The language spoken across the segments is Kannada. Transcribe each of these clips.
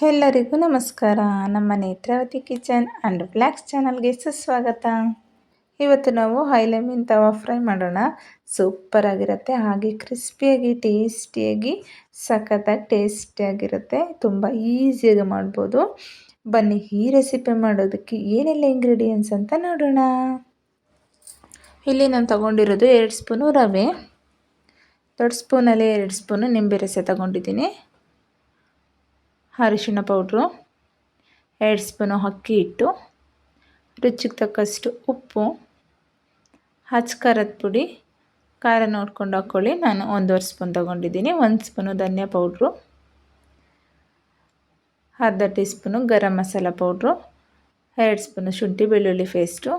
ಎಲ್ಲರಿಗೂ ನಮಸ್ಕಾರ. ನಮ್ಮ ನೇತ್ರಾವತಿ ಕಿಚನ್ ಆ್ಯಂಡ್ ವ್ಲಾಗ್ಸ್ ಚಾನಲ್ಗೆ ಸುಸ್ವಾಗತ. ಇವತ್ತು ನಾವು ಐಲೆ ಮೀನು ತವಾ ಫ್ರೈ ಮಾಡೋಣ. ಸೂಪರಾಗಿರುತ್ತೆ, ಹಾಗೆ ಕ್ರಿಸ್ಪಿಯಾಗಿ ಟೇಸ್ಟಿಯಾಗಿ ಸಖತ್ತಾಗಿ ಟೇಸ್ಟಿಯಾಗಿರುತ್ತೆ. ತುಂಬ ಈಸಿಯಾಗಿ ಮಾಡ್ಬೋದು. ಬನ್ನಿ ಈ ರೆಸಿಪಿ ಮಾಡೋದಕ್ಕೆ ಏನೆಲ್ಲ ಇಂಗ್ರೀಡಿಯೆಂಟ್ಸ್ ಅಂತ ನೋಡೋಣ. ಇಲ್ಲಿ ನಾನು ತಗೊಂಡಿರೋದು 2 ಸ್ಪೂನು ರವೆ, ದೊಡ್ಡ ಸ್ಪೂನಲ್ಲಿ 2 ಸ್ಪೂನು ನಿಂಬೆ ರಸ ತಗೊಂಡಿದ್ದೀನಿ, ಅರಿಶಿಣ ಪೌಡ್ರು, 2 ಸ್ಪೂನು ಅಕ್ಕಿ ಹಿಟ್ಟು, ರುಚಿಗೆ ತಕ್ಕಷ್ಟು ಉಪ್ಪು, ಖಾರದ ಪುಡಿ, ಖಾರ ನೋಡ್ಕೊಂಡು ಹಾಕ್ಕೊಳ್ಳಿ. ನಾನು 1.5 ಸ್ಪೂನ್ ತೊಗೊಂಡಿದ್ದೀನಿ. 1 ಸ್ಪೂನು ಧನಿಯಾ ಪೌಡ್ರು, ಅರ್ಧ tea spoon garam masala powder, 2 spoon ಶುಂಠಿ ಬೆಳ್ಳುಳ್ಳಿ ಪೇಸ್ಟು,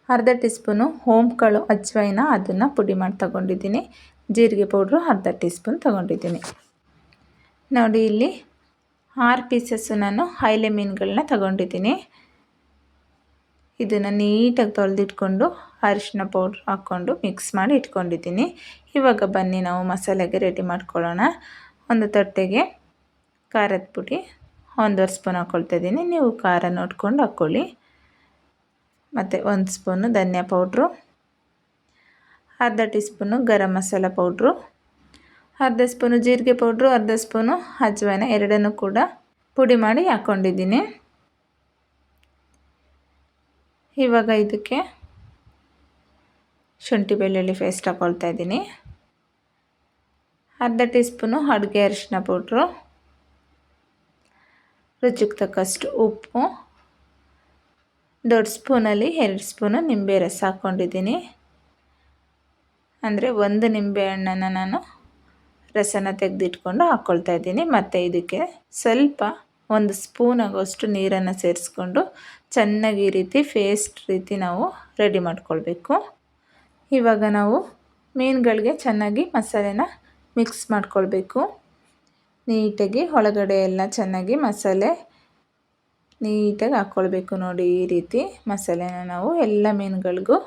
ಅರ್ಧ ಟೀ ಸ್ಪೂನು ಕಾಳು ಅಜ್ವೈನ ಅದನ್ನು ಪುಡಿ ಮಾಡಿ ತಗೊಂಡಿದ್ದೀನಿ, ಜೀರಿಗೆ ಪೌಡ್ರು ಅರ್ಧ ಟೀ ಸ್ಪೂನ್ ತೊಗೊಂಡಿದ್ದೀನಿ. ನೋಡಿ, ಇಲ್ಲಿ 6 ಪೀಸಸ್ಸು ನಾನು ಐಲೆ ಮೀನುಗಳನ್ನ ತಗೊಂಡಿದ್ದೀನಿ. ಇದನ್ನು ನೀಟಾಗಿ ತೊಳೆದಿಟ್ಕೊಂಡು ಅರಿಶಿನ ಪೌಡ್ರ್ ಹಾಕ್ಕೊಂಡು ಮಿಕ್ಸ್ ಮಾಡಿ ಇಟ್ಕೊಂಡಿದ್ದೀನಿ. ಇವಾಗ ಬನ್ನಿ ನಾವು ಮಸಾಲೆಗೆ ರೆಡಿ ಮಾಡ್ಕೊಳ್ಳೋಣ. ಒಂದು ತಟ್ಟೆಗೆ ಖಾರದ ಪುಡಿ 1.5 ಸ್ಪೂನ್ ಹಾಕ್ಕೊಳ್ತಾ ಇದ್ದೀನಿ. ನೀವು ಖಾರ ನೋಡ್ಕೊಂಡು ಹಾಕ್ಕೊಳ್ಳಿ. ಮತ್ತು 1 ಸ್ಪೂನು ಧನಿಯಾ ಪೌಡ್ರು, ಅರ್ಧ tea spoon garam masala powder, ಅರ್ಧ ಸ್ಪೂನು ಜೀರಿಗೆ ಪೌಡ್ರು, ಅರ್ಧ ಸ್ಪೂನು ಅಜ್ವೈನ ಎರಡನ್ನೂ ಕೂಡ ಪುಡಿ ಮಾಡಿ ಹಾಕ್ಕೊಂಡಿದ್ದೀನಿ. ಇವಾಗ ಇದಕ್ಕೆ ಶುಂಠಿ ಬೆಳ್ಳುಳ್ಳಿ ಪೇಸ್ಟ್ ಹಾಕ್ಕೊಳ್ತಾ ಇದ್ದೀನಿ, ಅರ್ಧ ಟೀ ಸ್ಪೂನು ಅಡುಗೆ ಅರಿಶಿನ ಪೌಡ್ರು, ರುಚಿಗೆ ತಕ್ಕಷ್ಟು ಉಪ್ಪು, ದೊಡ್ಡ ಸ್ಪೂನಲ್ಲಿ 2 ಸ್ಪೂನು ನಿಂಬೆ ರಸ ಹಾಕ್ಕೊಂಡಿದ್ದೀನಿ. ಅಂದರೆ 1 ನಿಂಬೆ ಹಣ್ಣನ್ನು ನಾನು ರಸನ ತೆಗೆದಿಟ್ಕೊಂಡು ಹಾಕ್ಕೊಳ್ತಾ ಇದ್ದೀನಿ. ಮತ್ತು ಇದಕ್ಕೆ ಸ್ವಲ್ಪ 1 ಸ್ಪೂನ್ ಆಗೋಷ್ಟು ನೀರನ್ನು ಸೇರಿಸ್ಕೊಂಡು ಚೆನ್ನಾಗಿ ಈ ರೀತಿ ಪೇಸ್ಟ್ ರೀತಿ ನಾವು ರೆಡಿ ಮಾಡ್ಕೊಳ್ಬೇಕು. ಇವಾಗ ನಾವು ಮೀನುಗಳಿಗೆ ಚೆನ್ನಾಗಿ ಮಸಾಲೆನ ಮಿಕ್ಸ್ ಮಾಡ್ಕೊಳ್ಬೇಕು. ನೀಟಾಗಿ ಒಳಗಡೆ ಎಲ್ಲ ಚೆನ್ನಾಗಿ ಮಸಾಲೆ ನೀಟಾಗಿ ಹಾಕ್ಕೊಳ್ಬೇಕು. ನೋಡಿ, ಈ ರೀತಿ ಮಸಾಲೆನ ನಾವು ಎಲ್ಲ ಮೀನುಗಳಿಗೂ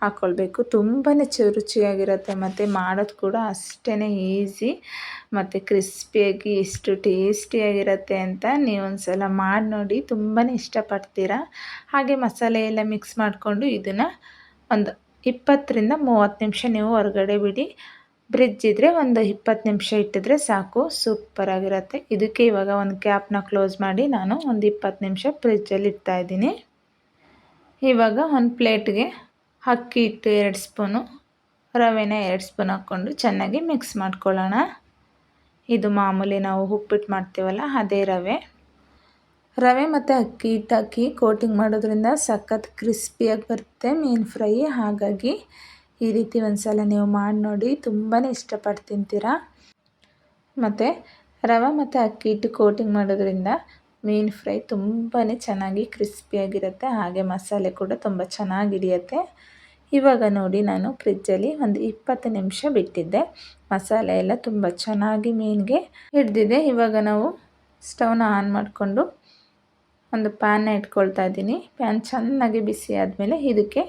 ಹಾಕ್ಕೊಳ್ಬೇಕು. ತುಂಬಾ ರುಚಿಯಾಗಿರುತ್ತೆ ಮತ್ತು ಮಾಡೋದು ಕೂಡ ಅಷ್ಟೇ ಈಸಿ ಮತ್ತು ಕ್ರಿಸ್ಪಿಯಾಗಿ ಎಷ್ಟು ಟೇಸ್ಟಿಯಾಗಿರುತ್ತೆ ಅಂತ ನೀವು ಒಂದು ಸಲ ಮಾಡಿ ನೋಡಿ, ತುಂಬಾ ಇಷ್ಟಪಡ್ತೀರಾ. ಹಾಗೆ ಮಸಾಲೆ ಎಲ್ಲ ಮಿಕ್ಸ್ ಮಾಡಿಕೊಂಡು ಇದನ್ನು ಒಂದು 20ರಿಂದ 30 ನಿಮಿಷ ನೀವು ಹೊರಗಡೆ ಬಿಡಿ. ಫ್ರಿಡ್ಜ್ ಇದ್ದರೆ ಒಂದು 20 ನಿಮಿಷ ಇಟ್ಟಿದ್ರೆ ಸಾಕು, ಸೂಪರಾಗಿರುತ್ತೆ. ಇದಕ್ಕೆ ಇವಾಗ ಒಂದು ಕ್ಯಾಪ್ನ ಕ್ಲೋಸ್ ಮಾಡಿ ನಾನು ಒಂದು 20 ನಿಮಿಷ ಫ್ರಿಡ್ಜಲ್ಲಿ ಇಡ್ತಾಯಿದ್ದೀನಿ. ಇವಾಗ ಒಂದು ಪ್ಲೇಟ್ಗೆ ಅಕ್ಕಿ ಹಿಟ್ಟು 2 ಸ್ಪೂನು, ರವೆನ 2 ಸ್ಪೂನ್ ಹಾಕ್ಕೊಂಡು ಚೆನ್ನಾಗಿ ಮಿಕ್ಸ್ ಮಾಡ್ಕೊಳ್ಳೋಣ. ಇದು ಮಾಮೂಲಿ ನಾವು ಉಪ್ಪಿಟ್ಟು ಮಾಡ್ತೀವಲ್ಲ ಅದೇ ರವೆ ಮತ್ತು ಅಕ್ಕಿ ಹಿಟ್ಟು ಹಾಕಿ ಕೋಟಿಂಗ್ ಮಾಡೋದ್ರಿಂದ ಸಖತ್ ಕ್ರಿಸ್ಪಿಯಾಗಿ ಬರುತ್ತೆ ಮೀನು ಫ್ರೈ. ಹಾಗಾಗಿ ಈ ರೀತಿ ಒಂದು ಸಲ ನೀವು ಮಾಡಿ ನೋಡಿ, ತುಂಬಾ ಇಷ್ಟಪಟ್ಟು ತಿಂತೀರಾ. ಮತ್ತು ರವೆ ಮತ್ತು ಅಕ್ಕಿ ಹಿಟ್ಟು ಕೋಟಿಂಗ್ ಮಾಡೋದ್ರಿಂದ ಮೀನು ಫ್ರೈ ತುಂಬಾ ಚೆನ್ನಾಗಿ ಕ್ರಿಸ್ಪಿಯಾಗಿರುತ್ತೆ, ಹಾಗೆ ಮಸಾಲೆ ಕೂಡ ತುಂಬ ಚೆನ್ನಾಗಿ ಹಿಡಿಯುತ್ತೆ. ಇವಾಗ ನೋಡಿ, ನಾನು ಫ್ರಿಜ್ಜಲ್ಲಿ ಒಂದು 20 ನಿಮಿಷ ಬಿಟ್ಟಿದ್ದೆ. ಮಸಾಲೆ ಎಲ್ಲ ತುಂಬ ಚೆನ್ನಾಗಿ ಮೀನಿಗೆ ಹಿಡಿದಿದೆ. ಇವಾಗ ನಾವು ಸ್ಟವ್ನ ಆನ್ ಮಾಡಿಕೊಂಡು ಒಂದು ಪ್ಯಾನ್ನ ಇಟ್ಕೊಳ್ತಾ ಇದ್ದೀನಿ. ಪ್ಯಾನ್ ಚೆನ್ನಾಗಿ ಬಿಸಿ ಆದಮೇಲೆ ಇದಕ್ಕೆ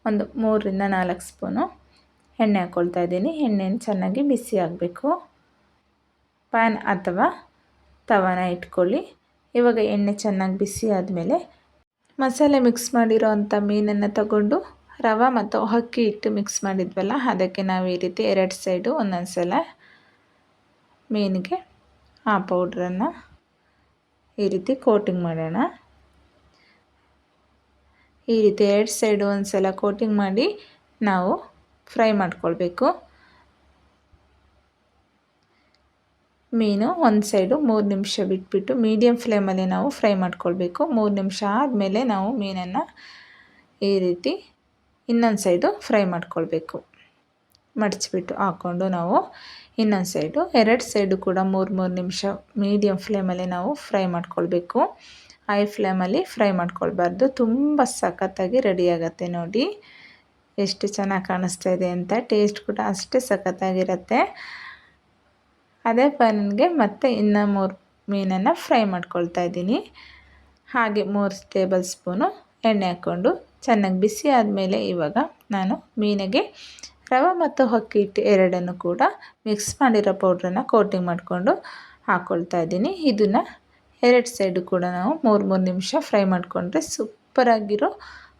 ಒಂದು 3ರಿಂದ 4 ಸ್ಪೂನು ಎಣ್ಣೆ ಹಾಕ್ಕೊಳ್ತಾ ಇದ್ದೀನಿ. ಎಣ್ಣೆನ ಚೆನ್ನಾಗಿ ಬಿಸಿ ಆಗಬೇಕು. ಪ್ಯಾನ್ ಅಥವಾ ತವಾನ ಇಟ್ಕೊಳ್ಳಿ. ಇವಾಗ ಎಣ್ಣೆ ಚೆನ್ನಾಗಿ ಬಿಸಿ ಆದಮೇಲೆ ಮಸಾಲೆ ಮಿಕ್ಸ್ ಮಾಡಿರೋ ಅಂಥ ಮೀನನ್ನು ತಗೊಂಡು ರವೆ ಮತ್ತು ಅಕ್ಕಿ ಹಿಟ್ಟು ಮಿಕ್ಸ್ ಮಾಡಿದ್ವಲ್ಲ ಅದಕ್ಕೆ ನಾವು ಈ ರೀತಿ 2 ಸೈಡು ಒಂದೊಂದು ಸಲ ಮೀನಿಗೆ ಆ ಪೌಡ್ರನ್ನು ಈ ರೀತಿ ಕೋಟಿಂಗ್ ಮಾಡೋಣ. ಈ ರೀತಿ 2 ಸೈಡು ಒಂದು ಸಲ ಕೋಟಿಂಗ್ ಮಾಡಿ ನಾವು ಫ್ರೈ ಮಾಡ್ಕೊಳ್ಬೇಕು. ಮೀನು ಒಂದು ಸೈಡು 3 ನಿಮಿಷ ಬಿಟ್ಬಿಟ್ಟು ಮೀಡಿಯಮ್ ಫ್ಲೇಮಲ್ಲಿ ನಾವು ಫ್ರೈ ಮಾಡ್ಕೊಳ್ಬೇಕು. 3 ನಿಮಿಷ ಆದಮೇಲೆ ನಾವು ಮೀನನ್ನು ಈ ರೀತಿ ಇನ್ನೊಂದು ಸೈಡು ಫ್ರೈ ಮಾಡ್ಕೊಳ್ಬೇಕು. ಮಡಚಿಬಿಟ್ಟು ಹಾಕ್ಕೊಂಡು ನಾವು ಇನ್ನೊಂದು ಸೈಡು 2 ಸೈಡು ಕೂಡ 3 ನಿಮಿಷ ಮೀಡಿಯಮ್ ಫ್ಲೇಮಲ್ಲಿ ನಾವು ಫ್ರೈ ಮಾಡ್ಕೊಳ್ಬೇಕು. ಹೈ ಫ್ಲೇಮಲ್ಲಿ ಫ್ರೈ ಮಾಡ್ಕೊಳ್ಬಾರ್ದು. ತುಂಬ ಸಖತ್ತಾಗಿ ರೆಡಿಯಾಗತ್ತೆ. ನೋಡಿ ಎಷ್ಟು ಚೆನ್ನಾಗಿ ಕಾಣಿಸ್ತಾ ಇದೆ ಅಂತ. ಟೇಸ್ಟ್ ಕೂಡ ಅಷ್ಟೇ ಸಖತ್ತಾಗಿರುತ್ತೆ. ಅದೇ ಪ್ಯಾನ್ಗೆ ಮತ್ತೆ ಇನ್ನೂ 3 ಮೀನನ್ನು ಫ್ರೈ ಮಾಡ್ಕೊಳ್ತಾ ಇದ್ದೀನಿ. ಹಾಗೆ 3 ಟೇಬಲ್ ಸ್ಪೂನು ಎಣ್ಣೆ ಹಾಕ್ಕೊಂಡು ಚೆನ್ನಾಗಿ ಬಿಸಿ ಆದಮೇಲೆ ಇವಾಗ ನಾನು ಮೀನಿಗೆ ರವೆ ಮತ್ತು ಅಕ್ಕಿ ಹಿಟ್ಟು ಎರಡನ್ನು ಕೂಡ ಮಿಕ್ಸ್ ಮಾಡಿರೋ ಪೌಡ್ರನ್ನು ಕೋಟಿಂಗ್ ಮಾಡಿಕೊಂಡು ಹಾಕ್ಕೊಳ್ತಾ ಇದ್ದೀನಿ. ಇದನ್ನು ಎರಡು ಸೈಡು ಕೂಡ ನಾವು 3 ನಿಮಿಷ ಫ್ರೈ ಮಾಡಿಕೊಂಡ್ರೆ ಸೂಪರಾಗಿರೋ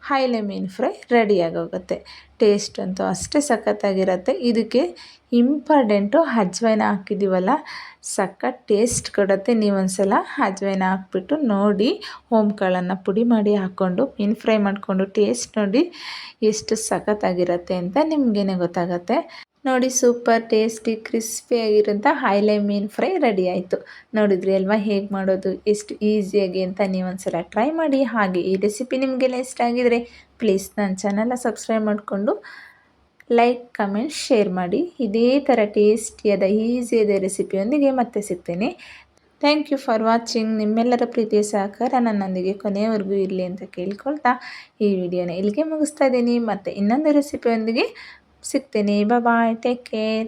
ಹೈಲೆ ಮೀನು ಫ್ರೈ ರೆಡಿಯಾಗೋಗುತ್ತೆ. ಟೇಸ್ಟ್ ಅಂತೂ ಅಷ್ಟೇ ಸಖತ್ತಾಗಿರುತ್ತೆ. ಇದಕ್ಕೆ ಇಂಪಾರ್ಟೆಂಟು ಅಜ್ವಾನ ಹಾಕಿದ್ದೀವಲ್ಲ, ಸಖತ್ ಟೇಸ್ಟ್ ಕೊಡುತ್ತೆ. ನೀವೊಂದ್ಸಲ ಅಜ್ವಾನ ಹಾಕ್ಬಿಟ್ಟು ನೋಡಿ, ಓಂಕಾಳನ್ನು ಪುಡಿ ಮಾಡಿ ಹಾಕ್ಕೊಂಡು ಮೀನು ಫ್ರೈ ಮಾಡಿಕೊಂಡು ಟೇಸ್ಟ್ ನೋಡಿ ಎಷ್ಟು ಸಖತ್ತಾಗಿರುತ್ತೆ ಅಂತ ನಿಮಗೇನೆ ಗೊತ್ತಾಗುತ್ತೆ. ನೋಡಿ, ಸೂಪರ್ ಟೇಸ್ಟಿ ಕ್ರಿಸ್ಪಿಯಾಗಿರೋಂಥ ಹೈಲೆ ಮೀನು ಫ್ರೈ ರೆಡಿ ಆಯಿತು. ನೋಡಿದ್ರಿ ಅಲ್ವಾ ಹೇಗೆ ಮಾಡೋದು ಎಷ್ಟು ಈಸಿಯಾಗಿ ಅಂತ. ನೀವೊಂದ್ಸಲ ಟ್ರೈ ಮಾಡಿ. ಹಾಗೆ ಈ ರೆಸಿಪಿ ನಿಮಗೆಲ್ಲ ಇಷ್ಟ ಆಗಿದರೆ ಪ್ಲೀಸ್ ನನ್ನ ಚಾನಲ್ನ ಸಬ್ಸ್ಕ್ರೈಬ್ ಮಾಡಿಕೊಂಡು ಲೈಕ್, ಕಮೆಂಟ್, ಶೇರ್ ಮಾಡಿ. ಇದೇ ಥರ ಟೇಸ್ಟಿಯಾದ ಈಸಿಯಾದ ರೆಸಿಪಿಯೊಂದಿಗೆ ಮತ್ತೆ ಸಿಗ್ತೀನಿ. Thank you for watching. ನಿಮ್ಮೆಲ್ಲರ ಪ್ರೀತಿಯ ಸಹಕಾರ ನನ್ನೊಂದಿಗೆ ಕೊನೆಯವರೆಗೂ ಇರಲಿ ಅಂತ ಕೇಳ್ಕೊಳ್ತಾ ಈ ವಿಡಿಯೋನ ಇಲ್ಲಿಗೆ ಮುಗಿಸ್ತಾ ಇದ್ದೀನಿ. ಮತ್ತು ಇನ್ನೊಂದು ರೆಸಿಪಿಯೊಂದಿಗೆ ಸಿಗ್ತೀನಿ. ಬಾಯ್, ಟೇಕ್ ಕೇರ್.